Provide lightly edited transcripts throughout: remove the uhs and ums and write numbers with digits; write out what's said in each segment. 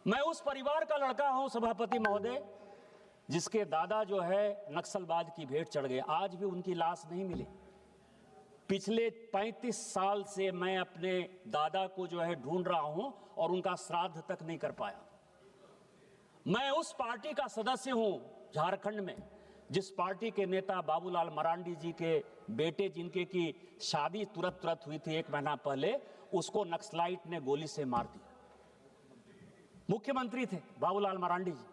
मैं उस परिवार का लड़का हूं सभापति महोदय, जिसके दादा जो है नक्सलवाद की भेंट चढ़ गए। आज भी उनकी लाश नहीं मिली। पिछले 35 साल से मैं अपने दादा को जो है ढूंढ रहा हूं और उनका श्राद्ध तक नहीं कर पाया। मैं उस पार्टी का सदस्य हूं झारखंड में, जिस पार्टी के नेता बाबूलाल मरांडी जी के बेटे, जिनके की शादी तुरंत हुई थी 1 महीना पहले, उसको नक्सलाइट ने गोली से मार दिया। मुख्यमंत्री थे बाबूलाल मरांडी जी।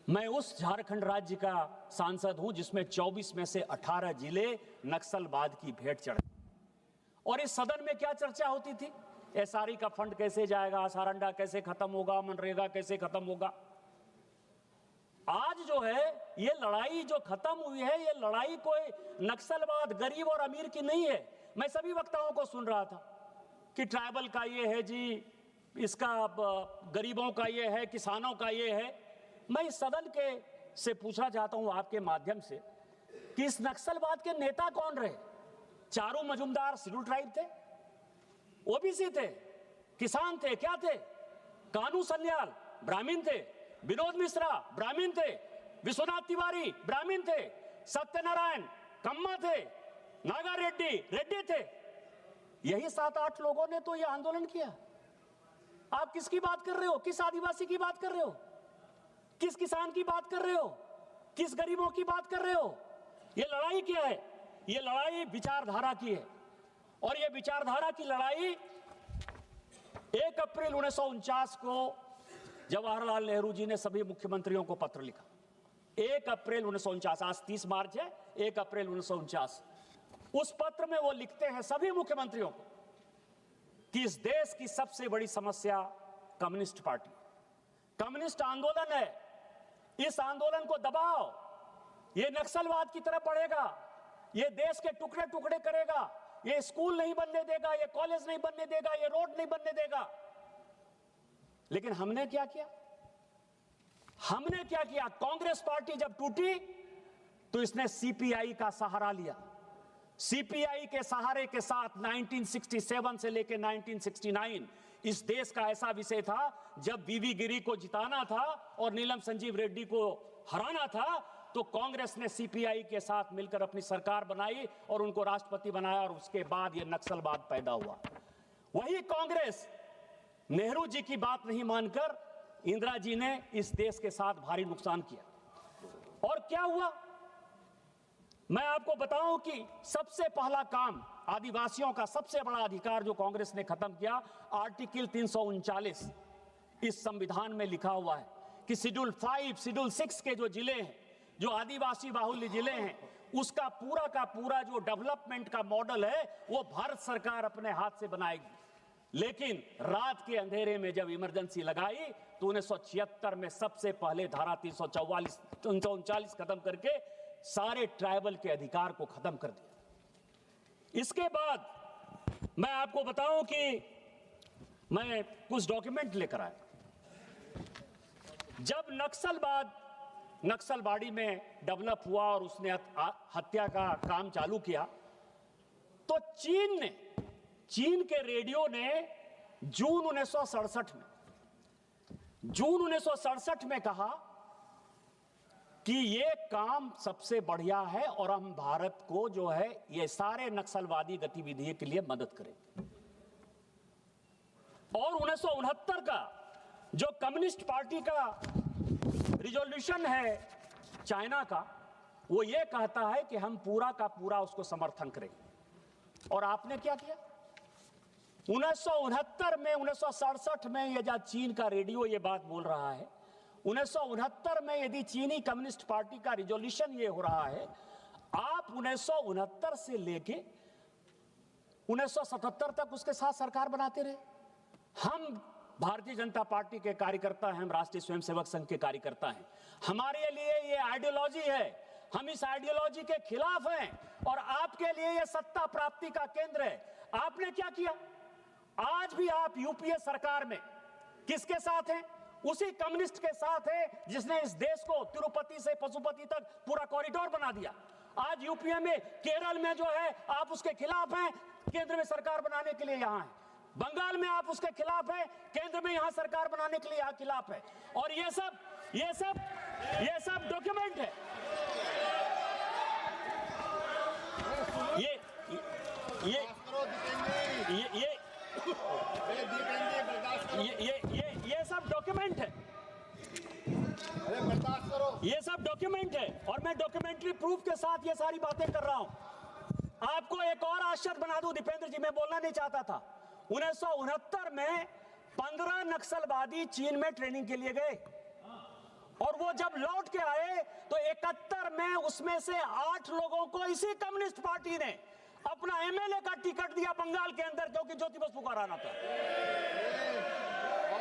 मैं उस झारखंड राज्य का सांसद हूं जिसमें 24 में से 18 जिले नक्सलवाद की भेंट चढ़े। और इस सदन में क्या चर्चा होती थी? एसआरई का फंड कैसे जाएगा, सारंडा कैसे खत्म होगा, मनरेगा कैसे खत्म होगा। आज जो है ये लड़ाई जो खत्म हुई है, ये लड़ाई कोई नक्सलवाद गरीब और अमीर की नहीं है। मैं सभी वक्ताओं को सुन रहा था कि ट्राइबल का ये है जी, इसका गरीबों का ये है, किसानों का ये है। मैं इस सदन के से पूछना चाहता हूं आपके माध्यम से कि इस नक्सलवाद के नेता कौन रहे? चारू मजुमदार शेड्यूल ट्राइब थे, ओबीसी थे, किसान थे, क्या थे? कानू सन्याल ब्राह्मण थे, विनोद मिश्रा ब्राह्मण थे, विश्वनाथ तिवारी ब्राह्मण थे, सत्यनारायण कम्मा थे, नागा रेड्डी थे। यही 7-8 लोगों ने तो यह आंदोलन किया। आप किसकी बात कर रहे हो? किस आदिवासी की बात कर रहे हो? किस किसान की बात कर रहे हो? किस गरीबों की बात कर रहे हो? ये लड़ाई क्या है? ये लड़ाई विचारधारा की है। और ये विचारधारा की लड़ाई 1 अप्रैल 1949 को जवाहरलाल नेहरू जी ने सभी मुख्यमंत्रियों को पत्र लिखा। 1 अप्रैल 1949, आज 30 मार्च है, 1 अप्रैल 1949। उस पत्र में वो लिखते हैं सभी मुख्यमंत्रियों को कि इस देश की सबसे बड़ी समस्या कम्युनिस्ट पार्टी, कम्युनिस्ट आंदोलन है। इस आंदोलन को दबाओ, ये नक्सलवाद की तरफ बढ़ेगा, ये देश के टुकड़े टुकड़े करेगा, ये स्कूल नहीं बनने देगा, ये कॉलेज नहीं बनने देगा, ये रोड नहीं बनने देगा। लेकिन हमने क्या किया? हमने क्या किया? कांग्रेस पार्टी जब टूटी तो इसने सीपीआई का सहारा लिया। सीपीआई के सहारे के साथ 1967 से लेकर 1969 इस देश का ऐसा विषय था जब वीवी गिरी को जिताना था और नीलम संजीव रेड्डी को हराना था, तो कांग्रेस ने सीपीआई के साथ मिलकर अपनी सरकार बनाई और उनको राष्ट्रपति बनाया और उसके बाद यह नक्सलवाद पैदा हुआ। वही कांग्रेस नेहरू जी की बात नहीं मानकर इंदिरा जी ने इस देश के साथ भारी नुकसान किया। और क्या हुआ मैं आपको बताऊं कि सबसे पहला काम, आदिवासियों का सबसे बड़ा अधिकार जो कांग्रेस ने खत्म किया, आर्टिकल 339 इस संविधान में लिखा हुआ है कि शेड्यूल 5, शेड्यूल 6 के जो जिले हैं, जो आदिवासी बाहुल्य जिले हैं, उसका पूरा का पूरा जो डेवलपमेंट का मॉडल है वो भारत सरकार अपने हाथ से बनाएगी। लेकिन रात के अंधेरे में जब इमरजेंसी लगाई तो 1976 में सबसे पहले धारा 339 खत्म करके सारे ट्राइबल के अधिकार को खत्म कर दिया। इसके बाद मैं आपको बताऊं कि मैं कुछ डॉक्यूमेंट लेकर आया। जब नक्सलवाड़ी में डेवलप हुआ और उसने हत्या का काम चालू किया, तो चीन के रेडियो ने जून 1967 में कहा कि ये काम सबसे बढ़िया है और हम भारत को जो है ये सारे नक्सलवादी गतिविधि के लिए मदद करेंगे। और 1969 का जो कम्युनिस्ट पार्टी का रिजोल्यूशन है चाइना का, वो ये कहता है कि हम पूरा का पूरा उसको समर्थन करेंगे। और आपने क्या किया? 1969 में, 1967 में ये जो चीन का रेडियो ये बात बोल रहा है, 1969 में यदि चीनी कम्युनिस्ट पार्टी का रिजोल्यूशन ये हो रहा है, आप 1969 से लेके 1977 तक उसके साथ सरकार बनाते रहे। हम भारतीय जनता पार्टी के कार्यकर्ता हैं, हम राष्ट्रीय स्वयंसेवक संघ के कार्यकर्ता हैं। हमारे लिए ये आइडियोलॉजी है, हम इस आइडियोलॉजी के खिलाफ हैं और आपके लिए ये सत्ता प्राप्ति का केंद्र है। आपने क्या किया? आज भी आप यूपीए सरकार में किसके साथ हैं? उसी कम्युनिस्ट के साथ है जिसने इस देश को तिरुपति से पशुपति तक पूरा कॉरिडोर बना दिया। आज यूपीए में, केरल में जो है आप उसके खिलाफ हैं, केंद्र में सरकार बनाने के लिए यहां है। बंगाल में आप उसके खिलाफ है, केंद्र में यहां सरकार बनाने के लिए आप खिलाफ है। और ये सब डॉक्यूमेंट है। ये सब डॉक्यूमेंट है। अरे बर्दाश्त करो। ये सब डॉक्यूमेंट है और मैं डॉक्यूमेंट्री प्रूफ के साथ ये सारी बातें कर रहा हूं। आपको एक और आश्चर्य बना दूं दीपेंद्र जी, मैं बोलना नहीं चाहता था। 1969 में 15 नक्सलवादी चीन में ट्रेनिंग के लिए गए और वो जब लौट के आए तो 71 में उसमें से 8 लोगों को इसी कम्युनिस्ट पार्टी ने अपना एमएलए का टिकट दिया बंगाल के अंदर, क्योंकि ज्योति बसु को हराना था।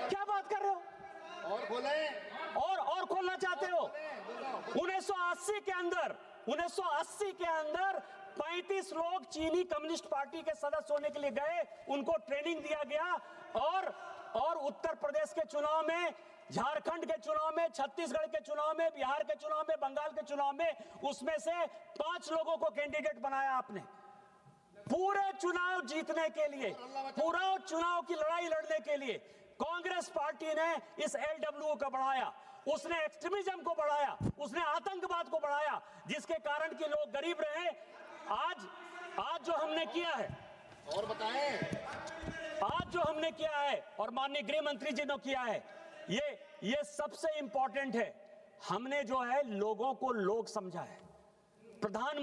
क्या बात कर रहे हो? और खोलें, और खोलना चाहते हो? 1980 के अंदर 35 लोग चीनी कम्युनिस्ट पार्टी के सदस्य होने के लिए गए, उनको ट्रेनिंग दिया गया और उत्तर प्रदेश के चुनाव में, झारखंड के चुनाव में, छत्तीसगढ़ के चुनाव में, बिहार के चुनाव में, बंगाल के चुनाव में, उसमें से 5 लोगों को कैंडिडेट बनाया आपने। पूरे चुनाव जीतने के लिए, पूरा चुनाव की लड़ाई लड़ने के लिए कांग्रेस पार्टी ने इस एलडब्ल्यू को बढ़ाया, उसने एक्सट्रीमिज्म को बढ़ाया, उसने आतंकवाद को बढ़ाया, जिसके कारण कि लोग गरीब रहे। आज जो हमने किया है, और बताएं, आज जो हमने किया है और माननीय गृह मंत्री जी ने किया है, ये सबसे इंपॉर्टेंट है। हमने जो है लोगों को लोग समझा है। प्रधानमंत्री